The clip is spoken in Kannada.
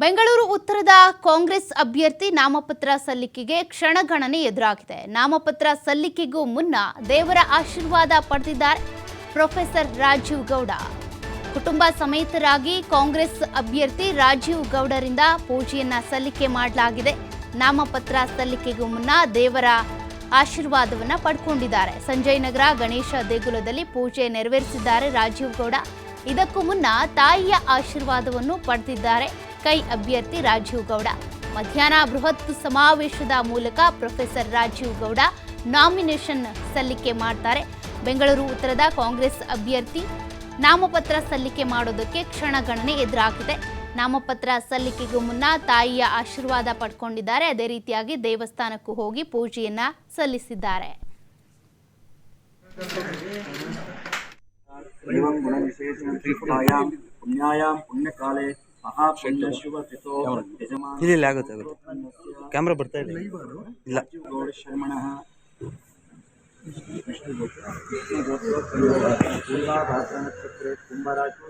ಬೆಂಗಳೂರು ಉತ್ತರದ ಕಾಂಗ್ರೆಸ್ ಅಭ್ಯರ್ಥಿ ನಾಮಪತ್ರ ಸಲ್ಲಿಕೆಗೆ ಕ್ಷಣಗಣನೆ ಎದುರಾಗಿದೆ. ನಾಮಪತ್ರ ಸಲ್ಲಿಕೆಗೂ ಮುನ್ನ ದೇವರ ಆಶೀರ್ವಾದ ಪಡೆದಿದ್ದಾರೆ ಪ್ರೊಫೆಸರ್ ರಾಜೀವ್ ಗೌಡ. ಕುಟುಂಬ ಸಮೇತರಾಗಿ ಕಾಂಗ್ರೆಸ್ ಅಭ್ಯರ್ಥಿ ರಾಜೀವ್ ಗೌಡರಿಂದ ಪೂಜೆಯನ್ನ ಸಲ್ಲಿಕೆ ಮಾಡಲಾಗಿದೆ. ನಾಮಪತ್ರ ಸಲ್ಲಿಕೆಗೂ ಮುನ್ನ ದೇವರ ಆಶೀರ್ವಾದವನ್ನ ಪಡ್ಕೊಂಡಿದ್ದಾರೆ. ಸಂಜಯ್ ನಗರ ಗಣೇಶ ದೇಗುಲದಲ್ಲಿ ಪೂಜೆ ನೆರವೇರಿಸಿದ್ದಾರೆ ರಾಜೀವ್ ಗೌಡ. ಇದಕ್ಕೂ ಮುನ್ನ ತಾಯಿಯ ಆಶೀರ್ವಾದವನ್ನು ಪಡೆದಿದ್ದಾರೆ ಕೈ ಅಭ್ಯರ್ಥಿ ರಾಜೀವ್ ಗೌಡ. ಮಧ್ಯಾಹ್ನ ಬೃಹತ್ ಸಮಾವೇಶದ ಮೂಲಕ ಪ್ರೊಫೆಸರ್ ರಾಜೀವ್ ಗೌಡ ನಾಮಿನೇಷನ್ ಸಲ್ಲಿಕೆ ಮಾಡ್ತಾರೆ. ಬೆಂಗಳೂರು ಉತ್ತರದ ಕಾಂಗ್ರೆಸ್ ಅಭ್ಯರ್ಥಿ ನಾಮಪತ್ರ ಸಲ್ಲಿಕೆ ಮಾಡೋದಕ್ಕೆ ಕ್ಷಣಗಣನೆ ಎದುರಾಗಿದೆ. ನಾಮಪತ್ರ ಸಲ್ಲಿಕೆಗೂ ಮುನ್ನ ತಾಯಿಯ ಆಶೀರ್ವಾದ ಪಡ್ಕೊಂಡಿದ್ದಾರೆ. ಅದೇ ರೀತಿಯಾಗಿ ದೇವಸ್ಥಾನಕ್ಕೂ ಹೋಗಿ ಪೂಜೆಯನ್ನ ಸಲ್ಲಿಸಿದ್ದಾರೆ. ಕ್ಯಾಮ್ರಾ ಬರ್ತಾ ಇದೆ ಇಲ್ಲ ಕುಂಭರಾಶಿ